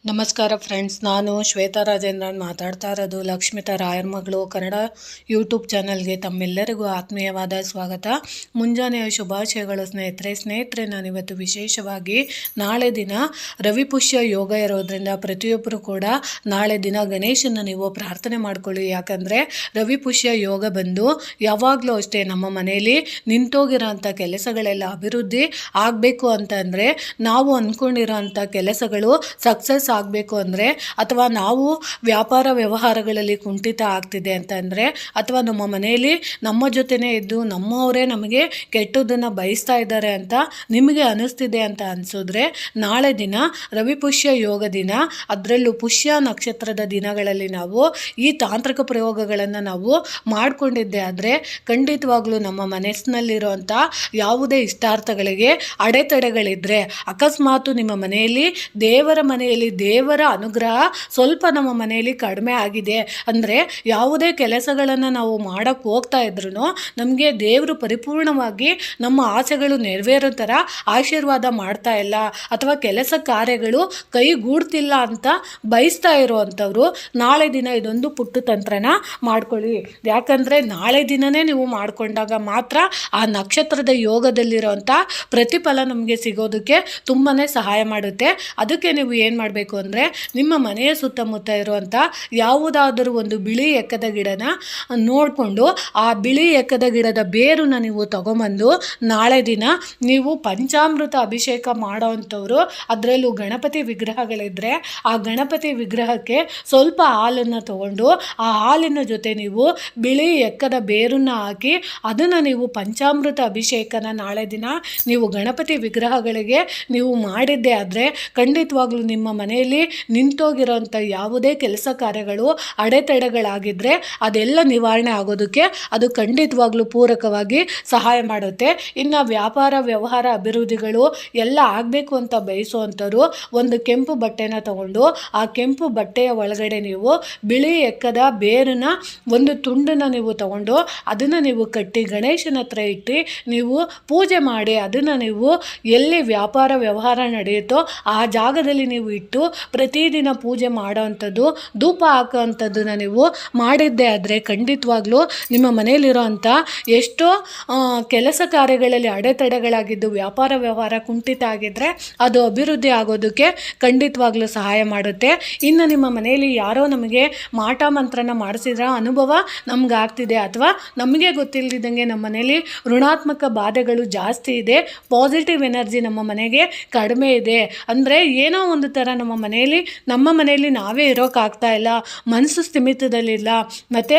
ನಮಸ್ಕಾರ ಫ್ರೆಂಡ್ಸ್, ನಾನು ಶ್ವೇತಾ ರಾಜೇಂದ್ರನ್ ಮಾತಾಡ್ತಾ ಇರೋದು ಲಕ್ಷ್ಮಿತಾ ರಾಯರ್ ಮಗಳು ಕನ್ನಡ ಯೂಟ್ಯೂಬ್ ಚಾನಲ್ಗೆ ತಮ್ಮೆಲ್ಲರಿಗೂ ಆತ್ಮೀಯವಾದ ಸ್ವಾಗತ. ಮುಂಜಾನೆಯ ಶುಭಾಶಯಗಳು ಸ್ನೇಹಿತರೆ. ನಾನಿವತ್ತು ವಿಶೇಷವಾಗಿ ನಾಳೆ ದಿನ ರವಿಪುಷ್ಯ ಯೋಗ ಇರೋದ್ರಿಂದ ಪ್ರತಿಯೊಬ್ಬರು ಕೂಡ ನಾಳೆ ದಿನ ಗಣೇಶನ ನೀವು ಪ್ರಾರ್ಥನೆ ಮಾಡ್ಕೊಳ್ಳಿ. ಯಾಕಂದರೆ ರವಿಪುಷ್ಯ ಯೋಗ ಬಂದು ಯಾವಾಗಲೂ ಅಷ್ಟೇ ನಮ್ಮ ಮನೆಯಲ್ಲಿ ನಿಂತೋಗಿರೋಂಥ ಕೆಲಸಗಳೆಲ್ಲ ಅಭಿವೃದ್ಧಿ ಆಗಬೇಕು ಅಂತಂದರೆ, ನಾವು ಅಂದ್ಕೊಂಡಿರೋಂಥ ಕೆಲಸಗಳು ಸಕ್ಸಸ್ ಆಗಬೇಕು ಅಂದರೆ, ಅಥವಾ ನಾವು ವ್ಯಾಪಾರ ವ್ಯವಹಾರಗಳಲ್ಲಿ ಕುಂಠಿತ ಆಗ್ತಿದೆ ಅಂತಂದರೆ, ಅಥವಾ ನಮ್ಮ ಮನೆಯಲ್ಲಿ ನಮ್ಮ ಜೊತೆನೇ ಇದ್ದು ನಮ್ಮವರೇ ನಮಗೆ ಕೆಟ್ಟದನ್ನು ಬಯಸ್ತಾ ಇದ್ದಾರೆ ಅಂತ ನಿಮಗೆ ಅನಿಸ್ತಿದೆ ಅಂತ ಅನಿಸಿದ್ರೆ, ನಾಳೆ ದಿನ ರವಿಪುಷ್ಯ ಯೋಗ ದಿನ, ಅದರಲ್ಲೂ ಪುಷ್ಯ ನಕ್ಷತ್ರದ ದಿನಗಳಲ್ಲಿ ನಾವು ಈ ತಾಂತ್ರಿಕ ಪ್ರಯೋಗಗಳನ್ನು ನಾವು ಮಾಡಿಕೊಂಡಿದ್ದೆ ಆದರೆ ಖಂಡಿತವಾಗ್ಲೂ ನಮ್ಮ ಮನಸ್ಸಿನಲ್ಲಿರುವಂಥ ಯಾವುದೇ ಇಷ್ಟಾರ್ಥಗಳಿಗೆ ಅಡೆತಡೆಗಳಿದ್ದರೆ, ಅಕಸ್ಮಾತ್ ನಿಮ್ಮ ಮನೆಯಲ್ಲಿ ದೇವರ ಅನುಗ್ರಹ ಸ್ವಲ್ಪ ನಮ್ಮ ಮನೆಯಲ್ಲಿ ಕಡಿಮೆ ಆಗಿದೆ ಅಂದರೆ, ಯಾವುದೇ ಕೆಲಸಗಳನ್ನು ನಾವು ಮಾಡೋಕ್ಕೆ ಹೋಗ್ತಾ ಇದ್ರೂ ನಮಗೆ ದೇವರು ಪರಿಪೂರ್ಣವಾಗಿ ನಮ್ಮ ಆಸೆಗಳು ನೆರವೇರೋ ಥರ ಆಶೀರ್ವಾದ ಮಾಡ್ತಾ ಇಲ್ಲ, ಅಥವಾ ಕೆಲಸ ಕಾರ್ಯಗಳು ಕೈಗೂಡ್ತಿಲ್ಲ ಅಂತ ಬಯಸ್ತಾ ಇರುವಂಥವ್ರು ನಾಳೆ ದಿನ ಇದೊಂದು ಪುಟ್ಟ ತಂತ್ರನ ಮಾಡ್ಕೊಳ್ಳಿ. ಯಾಕಂದರೆ ನಾಳೆ ದಿನವೇ ನೀವು ಮಾಡಿಕೊಂಡಾಗ ಮಾತ್ರ ಆ ನಕ್ಷತ್ರದ ಯೋಗದಲ್ಲಿರೋಂಥ ಪ್ರತಿಫಲ ನಮಗೆ ಸಿಗೋದಕ್ಕೆ ತುಂಬಾ ಸಹಾಯ ಮಾಡುತ್ತೆ. ಅದಕ್ಕೆ ನೀವು ಏನು ಮಾಡಬೇಕು ಅಂದರೆ, ನಿಮ್ಮ ಮನೆಯ ಸುತ್ತಮುತ್ತ ಇರುವಂಥ ಯಾವುದಾದರೂ ಒಂದು ಬಿಳಿ ಎಕ್ಕದ ಗಿಡನ ನೋಡಿಕೊಂಡು ಆ ಬಿಳಿ ಎಕ್ಕದ ಗಿಡದ ಬೇರನ್ನು ನೀವು ತಗೊಂಬಂದು ನಾಳೆ ದಿನ ನೀವು ಪಂಚಾಮೃತ ಅಭಿಷೇಕ ಮಾಡೋವಂಥವ್ರು, ಅದರಲ್ಲೂ ಗಣಪತಿ ವಿಗ್ರಹಗಳಿದ್ದರೆ ಆ ಗಣಪತಿ ವಿಗ್ರಹಕ್ಕೆ ಸ್ವಲ್ಪ ಹಾಲನ್ನು ತಗೊಂಡು ಆ ಹಾಲಿನ ಜೊತೆ ನೀವು ಬಿಳಿ ಎಕ್ಕದ ಬೇರನ್ನು ಹಾಕಿ ಅದನ್ನು ನೀವು ಪಂಚಾಮೃತ ಅಭಿಷೇಕನ ನಾಳೆ ದಿನ ನೀವು ಗಣಪತಿ ವಿಗ್ರಹಗಳಿಗೆ ನೀವು ಮಾಡಿದ್ದೆ ಆದರೆ ಖಂಡಿತವಾಗ್ಲೂ ನಿಮ್ಮ ಮನೆಯಲ್ಲಿ ನಿಂತೋಗಿರೋಂಥ ಯಾವುದೇ ಕೆಲಸ ಕಾರ್ಯಗಳು ಅಡೆತಡೆಗಳಾಗಿದ್ದರೆ ಅದೆಲ್ಲ ನಿವಾರಣೆ ಆಗೋದಕ್ಕೆ ಅದು ಖಂಡಿತವಾಗ್ಲೂ ಪೂರಕವಾಗಿ ಸಹಾಯ ಮಾಡುತ್ತೆ. ಇನ್ನು ವ್ಯಾಪಾರ ವ್ಯವಹಾರ ಅಭಿವೃದ್ಧಿಗಳು ಎಲ್ಲ ಆಗಬೇಕು ಅಂತ ಬಯಸುವಂಥವ್ರು ಒಂದು ಕೆಂಪು ಬಟ್ಟೆನ ತಗೊಂಡು ಆ ಕೆಂಪು ಬಟ್ಟೆಯ ಒಳಗಡೆ ನೀವು ಬಿಳಿ ಎಕ್ಕದ ಬೇರನ್ನ ಒಂದು ತುಂಡನ್ನು ನೀವು ತಗೊಂಡು ಅದನ್ನು ನೀವು ಕಟ್ಟಿ ಗಣೇಶನ ಹತ್ರ ಇಟ್ಟು ನೀವು ಪೂಜೆ ಮಾಡಿ, ಅದನ್ನು ನೀವು ಎಲ್ಲಿ ವ್ಯಾಪಾರ ವ್ಯವಹಾರ ನಡೆಯುತ್ತೋ ಆ ಜಾಗದಲ್ಲಿ ನೀವು ಇಟ್ಟು ಪ್ರತಿದಿನ ಪೂಜೆ ಮಾಡೋವಂಥದ್ದು, ಧೂಪ ಹಾಕೋವಂಥದ್ದನ್ನು ನೀವು ಮಾಡಿದ್ದೆ ಆದರೆ ಖಂಡಿತವಾಗ್ಲೂ ನಿಮ್ಮ ಮನೆಯಲ್ಲಿರೋ ಅಂಥ ಎಷ್ಟೋ ಕೆಲಸ ಕಾರ್ಯಗಳಲ್ಲಿ ಅಡೆತಡೆಗಳಾಗಿದ್ದು ವ್ಯಾಪಾರ ವ್ಯವಹಾರ ಕುಂಠಿತ ಆಗಿದ್ದರೆ ಅದು ಅಭಿವೃದ್ಧಿ ಆಗೋದಕ್ಕೆ ಖಂಡಿತವಾಗ್ಲೂ ಸಹಾಯ ಮಾಡುತ್ತೆ. ಇನ್ನು ನಿಮ್ಮ ಮನೆಯಲ್ಲಿ ಯಾರೋ ನಮಗೆ ಮಾಟ ಮಂತ್ರನ ಮಾಡಿಸಿದ್ರ ಅನುಭವ ನಮ್ಗೆ ಆಗ್ತಿದೆ, ಅಥವಾ ನಮಗೆ ಗೊತ್ತಿಲ್ಲದಿದ್ದಂಗೆ ನಮ್ಮ ಮನೆಯಲ್ಲಿ ಋಣಾತ್ಮಕ ಬಾಧೆಗಳು ಜಾಸ್ತಿ ಇದೆ, ಪಾಸಿಟಿವ್ ಎನರ್ಜಿ ನಮ್ಮ ಮನೆಗೆ ಕಡಿಮೆ ಇದೆ ಅಂದರೆ, ಏನೋ ಒಂದು ಥರ ನಮ್ಮ ಮನೆಯಲ್ಲಿ ನಾವೇ ಇರೋಕ್ಕಾಗ್ತಾ ಇಲ್ಲ, ಮನಸ್ಸು ಸ್ಥಿಮಿತದಲ್ಲಿಲ್ಲ, ಮತ್ತು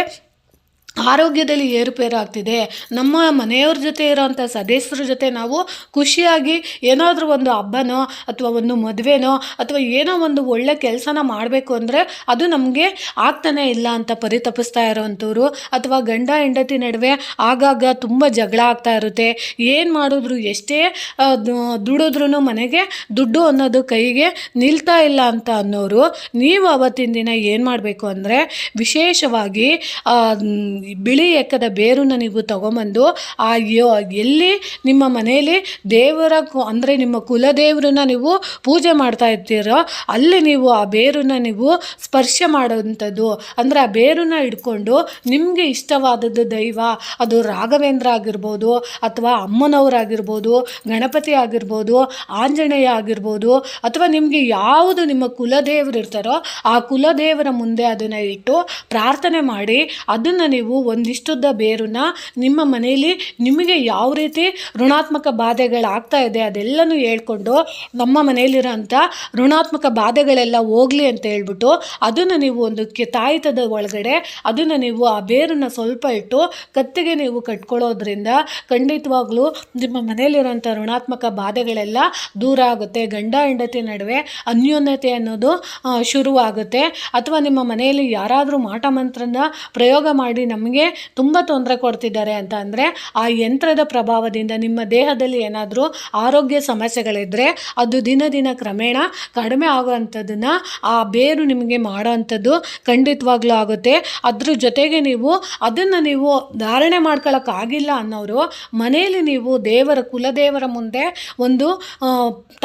ಆರೋಗ್ಯದಲ್ಲಿ ಏರುಪೇರು ಆಗ್ತಿದೆ, ನಮ್ಮ ಮನೆಯವ್ರ ಜೊತೆ ಇರೋವಂಥ ಸದಸ್ಯರ ಜೊತೆ ನಾವು ಖುಷಿಯಾಗಿ ಏನಾದರೂ ಒಂದು ಹಬ್ಬನೋ ಅಥವಾ ಒಂದು ಮದುವೆನೋ ಅಥವಾ ಏನೋ ಒಂದು ಒಳ್ಳೆ ಕೆಲಸನ ಮಾಡಬೇಕು ಅಂದರೆ ಅದು ನಮಗೆ ಆಗ್ತಾನೆ ಇಲ್ಲ ಅಂತ ಪರಿತಪಿಸ್ತಾ ಇರೋವಂಥವ್ರು, ಅಥವಾ ಗಂಡ ಹೆಂಡತಿ ನಡುವೆ ಆಗಾಗ ತುಂಬ ಜಗಳ ಆಗ್ತಾ ಇರುತ್ತೆ, ಏನು ಮಾಡಿದ್ರು ಎಷ್ಟೇ ದುಡಿದ್ರೂ ಮನೆಗೆ ದುಡ್ಡು ಅನ್ನೋದು ಕೈಗೆ ನಿಲ್ತಾ ಇಲ್ಲ ಅಂತ ಅನ್ನೋರು, ನೀವು ಅವತ್ತಿನ ದಿನ ಏನು ಮಾಡಬೇಕು ಅಂದರೆ ವಿಶೇಷವಾಗಿ ಬಿಳಿ ಎಕ್ಕದ ಬೇರನ್ನು ನೀವು ತಗೊಂಬಂದು ಆ ಎಲ್ಲಿ ನಿಮ್ಮ ಮನೆಯಲ್ಲಿ ದೇವರ ಅಂದರೆ ನಿಮ್ಮ ಕುಲದೇವರನ್ನ ನೀವು ಪೂಜೆ ಮಾಡ್ತಾ ಇರ್ತೀರೋ ಅಲ್ಲಿ ನೀವು ಆ ಬೇರನ್ನು ನೀವು ಸ್ಪರ್ಶ ಮಾಡೋವಂಥದ್ದು, ಅಂದರೆ ಆ ಬೇರನ್ನು ಹಿಡ್ಕೊಂಡು ನಿಮಗೆ ಇಷ್ಟವಾದದ್ದು ದೈವ, ಅದು ರಾಘವೇಂದ್ರ ಆಗಿರ್ಬೋದು, ಅಥವಾ ಅಮ್ಮನವರಾಗಿರ್ಬೋದು, ಗಣಪತಿ ಆಗಿರ್ಬೋದು, ಆಂಜನೇಯ ಆಗಿರ್ಬೋದು, ಅಥವಾ ನಿಮಗೆ ಯಾವುದು ನಿಮ್ಮ ಕುಲದೇವರು ಇರ್ತಾರೋ ಆ ಕುಲದೇವರ ಮುಂದೆ ಅದನ್ನು ಇಟ್ಟು ಪ್ರಾರ್ಥನೆ ಮಾಡಿ ಅದನ್ನು ನೀವು ಒಂದಿಷ್ಟುದ್ದ ಬೇರನ್ನ ನಿಮ್ಮ ಮನೆಯಲ್ಲಿ ನಿಮಗೆ ಯಾವ ರೀತಿ ಋಣಾತ್ಮಕ ಬಾಧೆಗಳಾಗ್ತಾ ಇದೆ ಅದೆಲ್ಲನೂ ಹೇಳ್ಕೊಂಡು ನಮ್ಮ ಮನೆಯಲ್ಲಿರೋಂಥ ಋಣಾತ್ಮಕ ಬಾಧೆಗಳೆಲ್ಲ ಹೋಗಲಿ ಅಂತ ಹೇಳ್ಬಿಟ್ಟು ಅದನ್ನು ನೀವು ಒಂದು ತಾಯಿತದ ಒಳಗಡೆ ಅದನ್ನು ನೀವು ಆ ಬೇರನ್ನು ಸ್ವಲ್ಪ ಇಟ್ಟು ಕತ್ತಿಗೆ ನೀವು ಕಟ್ಕೊಳ್ಳೋದ್ರಿಂದ ಖಂಡಿತವಾಗ್ಲೂ ನಿಮ್ಮ ಮನೆಯಲ್ಲಿರೋಂಥ ಋಣಾತ್ಮಕ ಬಾಧೆಗಳೆಲ್ಲ ದೂರ ಆಗುತ್ತೆ. ಗಂಡ ಹೆಂಡತಿ ನಡುವೆ ಅನ್ಯೋನ್ಯತೆ ಅನ್ನೋದು ಶುರುವಾಗುತ್ತೆ. ಅಥವಾ ನಿಮ್ಮ ಮನೆಯಲ್ಲಿ ಯಾರಾದರೂ ಮಾಟ ಮಂತ್ರನ ಪ್ರಯೋಗ ಮಾಡಿ ನಮ್ಮ ನಮಗೆ ತುಂಬ ತೊಂದರೆ ಕೊಡ್ತಿದ್ದಾರೆ ಅಂತ ಅಂದರೆ ಆ ಯಂತ್ರದ ಪ್ರಭಾವದಿಂದ ನಿಮ್ಮ ದೇಹದಲ್ಲಿ ಏನಾದರೂ ಆರೋಗ್ಯ ಸಮಸ್ಯೆಗಳಿದ್ದರೆ ಅದು ದಿನ ದಿನ ಕ್ರಮೇಣ ಕಡಿಮೆ ಆಗುವಂಥದ್ದನ್ನು ಆ ಬೇರು ನಿಮಗೆ ಮಾಡೋವಂಥದ್ದು ಖಂಡಿತವಾಗ್ಲೂ ಆಗುತ್ತೆ. ಅದ್ರ ಜೊತೆಗೆ ಅದನ್ನು ನೀವು ಧಾರಣೆ ಮಾಡ್ಕೊಳ್ಳೋಕ್ಕಾಗಿಲ್ಲ ಅನ್ನೋರು ಮನೆಯಲ್ಲಿ ನೀವು ಕುಲದೇವರ ಮುಂದೆ ಒಂದು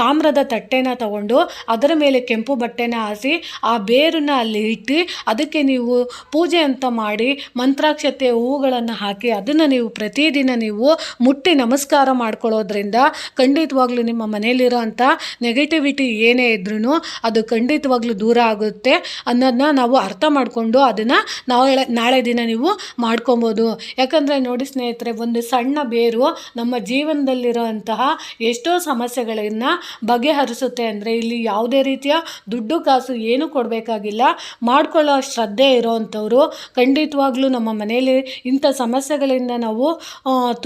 ತಾಮ್ರದ ತಟ್ಟೆನ ತಗೊಂಡು ಅದರ ಮೇಲೆ ಕೆಂಪು ಬಟ್ಟೆನ ಹಾಸಿ ಆ ಬೇರನ್ನ ಅಲ್ಲಿ ಇಟ್ಟು ಅದಕ್ಕೆ ನೀವು ಪೂಜೆ ಅಂತ ಮಾಡಿ ಮಂತ್ರಾಕ್ಷತೆ ಹೂಗಳನ್ನು ಹಾಕಿ ಅದನ್ನು ನೀವು ಪ್ರತಿದಿನ ಮುಟ್ಟಿ ನಮಸ್ಕಾರ ಮಾಡ್ಕೊಳ್ಳೋದ್ರಿಂದ ಖಂಡಿತವಾಗ್ಲೂ ನಿಮ್ಮ ಮನೆಯಲ್ಲಿರೋ ಅಂಥ ನೆಗೆಟಿವಿಟಿ ಏನೇ ಇದ್ರೂ ಅದು ಖಂಡಿತವಾಗ್ಲೂ ದೂರ ಆಗುತ್ತೆ ಅನ್ನೋದನ್ನ ನಾವು ಅರ್ಥ ಮಾಡಿಕೊಂಡು ಅದನ್ನು ನಾಳೆ ದಿನ ನೀವು ಮಾಡ್ಕೊಬೋದು. ಯಾಕಂದರೆ ನೋಡಿ ಸ್ನೇಹಿತರೆ, ಒಂದು ಸಣ್ಣ ಬೇರು ನಮ್ಮ ಜೀವನದಲ್ಲಿರೋ ಅಂತಹ ಎಷ್ಟೋ ಸಮಸ್ಯೆಗಳನ್ನು ಬಗೆಹರಿಸುತ್ತೆ. ಅಂದರೆ ಇಲ್ಲಿ ಯಾವುದೇ ರೀತಿಯ ದುಡ್ಡು ಕಾಸು ಏನು ಕೊಡಬೇಕಾಗಿಲ್ಲ. ಮಾಡ್ಕೊಳ್ಳೋ ಶ್ರದ್ಧೆ ಇರೋವಂಥವ್ರು ಖಂಡಿತವಾಗ್ಲೂ ನಮ್ಮ ಮನೆಯಲ್ಲಿ ಇಂಥ ಸಮಸ್ಯೆಗಳಿಂದ ನಾವು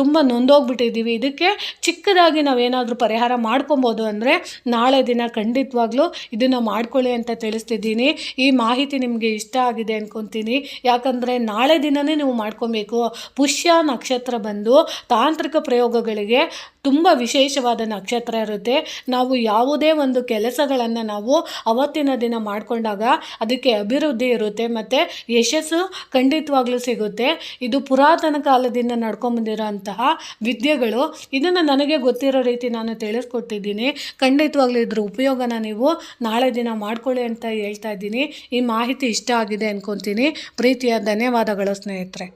ತುಂಬ ನೊಂದೋಗ್ಬಿಟ್ಟಿದ್ದೀವಿ, ಇದಕ್ಕೆ ಚಿಕ್ಕದಾಗಿ ನಾವೇನಾದರೂ ಪರಿಹಾರ ಮಾಡ್ಕೊಬೋದು ಅಂದರೆ ನಾಳೆ ದಿನ ಖಂಡಿತವಾಗ್ಲೂ ಇದನ್ನು ಮಾಡ್ಕೊಳ್ಳಿ ಅಂತ ತಿಳಿಸ್ತಿದ್ದೀನಿ. ಈ ಮಾಹಿತಿ ನಿಮಗೆ ಇಷ್ಟ ಆಗಿದೆ ಅಂದ್ಕೊತೀನಿ. ಯಾಕಂದರೆ ನಾಳೆ ದಿನವೇ ನೀವು ಮಾಡ್ಕೊಬೇಕು. ಪುಷ್ಯ ನಕ್ಷತ್ರ ಬಂದು ತಾಂತ್ರಿಕ ಪ್ರಯೋಗಗಳಿಗೆ ತುಂಬ ವಿಶೇಷವಾದ ನಕ್ಷತ್ರ ಇರುತ್ತೆ. ನಾವು ಯಾವುದೇ ಒಂದು ಕೆಲಸಗಳನ್ನು ನಾವು ಅವತ್ತಿನ ದಿನ ಮಾಡಿಕೊಂಡಾಗ ಅದಕ್ಕೆ ಅಭಿವೃದ್ಧಿ ಇರುತ್ತೆ ಮತ್ತು ಯಶಸ್ಸು ಖಂಡಿತವಾಗ್ಲೂ ಸಿಗುತ್ತೆ. ಇದು ಪುರಾತನ ಕಾಲದಿಂದ ನಡ್ಕೊಂಬಂದಿರೋ ಅಂತಹ ವಿದ್ಯೆಗಳು. ಇದನ್ನು ನನಗೆ ಗೊತ್ತಿರೋ ರೀತಿ ನಾನು ತಿಳಿಸ್ಕೊಟ್ಟಿದ್ದೀನಿ. ಖಂಡಿತವಾಗ್ಲೂ ಇದ್ರ ಉಪಯೋಗನ ನೀವು ನಾಳೆ ದಿನ ಮಾಡ್ಕೊಳ್ಳಿ ಅಂತ ಹೇಳ್ತಾ ಇದ್ದೀನಿ. ಈ ಮಾಹಿತಿ ಇಷ್ಟ ಆಗಿದೆ ಅಂದ್ಕೊತೀನಿ. ಪ್ರೀತಿಯ ಧನ್ಯವಾದಗಳು ಸ್ನೇಹಿತರೆ.